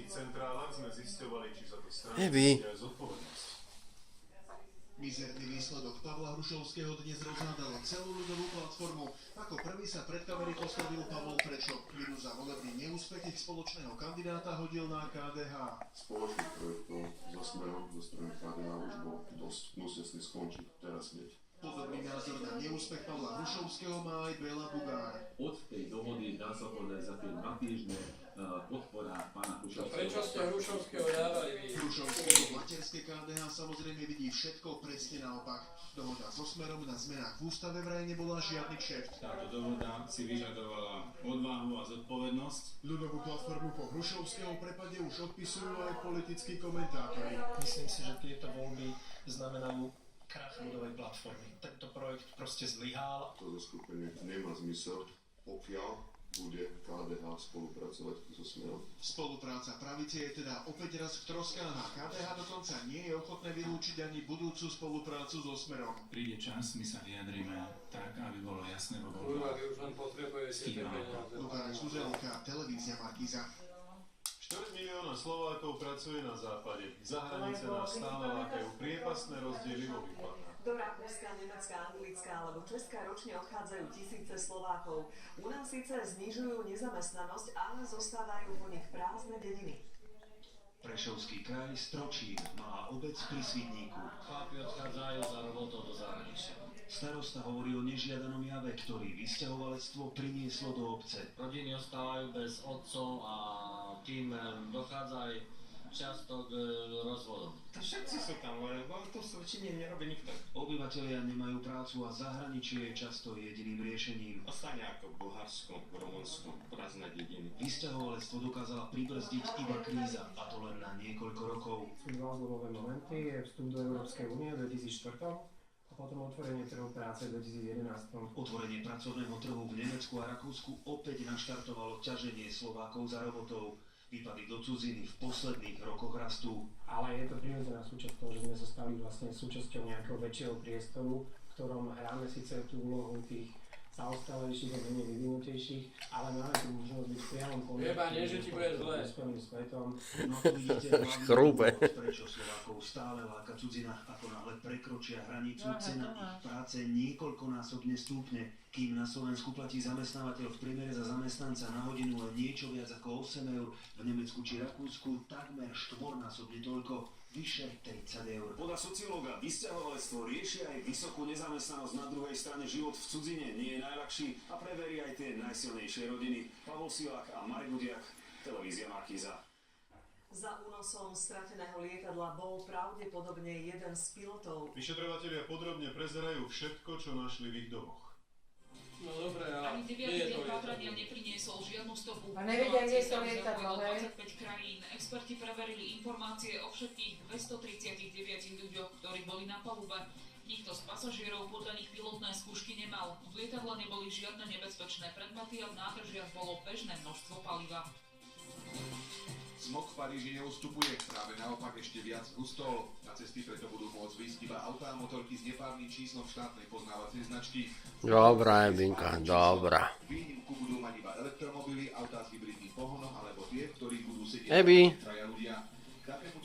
centrálach sme zisťovali, či za to strany aj zodpovednosť. Mizerný výsledok Pavla Hrušovského dnes rozhádala celú ľudovú platformu. Ako prvý sa pred kamery postavil Pavol Prečo. Vinu za volebný neúspech ich spoločného kandidáta hodil na KDH. Spoločných projektov so Smerom, zo strany KDH už bol dosť, musia si skončiť teraz hneď. Podobný názor na neúspech Pavla Hrušovského má aj Béla Bugár. Od tej dohody, dá sa povedať, za tie 2 týždne podpora pána Hrušovského. Prečo ste Hrušovského dávali vy? Hrušovského materské KDH samozrejme vidí všetko presne naopak. Dohoda so Smerom na zmenách v ústave vraj nebola žiadny kšeft. Táto dohoda si vyžadovala odvahu a zodpovednosť. Ľudovú platformu po Hrušovského prepade už odpisujú aj politickí komentátori. Myslím si, že tieto voľby znamenajú krach ľudovej platformy. Tento projekt proste zlyhal. Toto skupenie nemá zmysel, pokiaľ bude KDH spolupracovať so Smerom. Spolupráca pravice je teda opäť raz v troskách a KDH dokonca nie je ochotné vylúčiť ani budúcu spoluprácu so Smerom. Príde čas, my sa vyjadríme tak, aby bolo jasné vo Kurva, voľbách. vy už len potrebujete tie peniaze. Lukáš Uzelka, televízia Markíza. 4 milióna Slovákov pracuje na západe. Za hranice nás stále lákajú priepastné rozdiely vo výplatách. Do Rakúska, Nemecka, Anglická alebo Česká ročne odchádzajú tisíce Slovákov. U nás síce znižujú nezamestnanosť, ale zostávajú po nich prázdne dediny. Prešovský kraj Stročín, malá obec pri Svidníku. Chlapi odchádzajú za robotou do zahraničia. Starosta hovorí o nežiadanom jave, ktorý vysťahovalectvo prinieslo do obce. Rodiny ostávajú bez otcov a tým dochádza aj často k rozvodom. Všetci sú tam, lebo tu v Svrčine nerobí nikto. Obyvatelia nemajú prácu a zahraničie je často jediným riešením. Ostane ako v Bulharsku, v Rumunsku, prázdne dediny. Vysťahovalectvo dokázala pribrzdiť iba kríza, a to len na niekoľko rokov. Sú dva zlomové momenty, je vstup do Európskej únie v 2004 a potom otvorenie trhu práce v 2011. Otvorenie pracovného trhu v Nemecku a Rakúsku opäť naštartovalo ťaženie Slovákov za robotou. Výpady do cudziny v posledných rokoch rastú. Ale je to prirodzená súčasť toho, že sme sa stali vlastne súčasťou nejakého väčšieho priestoru, v ktorom hráme síce tú úlohu tých zaostalejších a menej vyvinutejších, ale máme tu možnosť byť v priamom kontakte s Spojeným svetom. No tu vidíte hlavný dôvod, prečo Slovákov stále láka cudzina. Ako náhle prekročia hranicu, cena ich práce niekoľkonásobne stúpne. Kým na Slovensku platí zamestnávateľ v priemere za zamestnanca na hodinu len niečo viac ako 8 eur, v Nemecku či Rakúsku takmer štvornásobne toľko, vyše 30 eur. Podľa sociológa vysťahovalectvo rieši aj vysokú nezamestnanosť, na druhej strane život v cudzine nie je najľahší a preverí aj tie najsilnejšie rodiny. Pavol Silák a Marek Budiak, televízia Markíza. Za únosom strateného lietadla bol pravdepodobne jeden z pilotov. Vyšetrovatelia podrobne prezerajú všetko, čo našli v ich domoch. No dobre, ale ani 9. deň pátrania nepriniesol žiadnu stopu. A nevedia, kde je to lietadlo, hej? 25 krajín. Experti preverili informácie o všetkých 239 ľuďoch, ktorí boli na palube. Nikto z pasažierov podľa nich pilotné skúšky nemal. V lietadle neboli žiadne nebezpečné predmety a v nádržiach bolo bežné množstvo paliva. Smog v Paríži neustupuje, práve naopak ešte viac hustol. Na cesty preto budú môcť výjsť iba autá a motorky s nepárnym číslom štátnej poznávacej značky. Dobrá, Ebinka, dobrá. Výnimku budú mať iba elektromobily, autá s hybridným pohonom alebo tie, v ktorých budú sedieť traja ľudia. Takému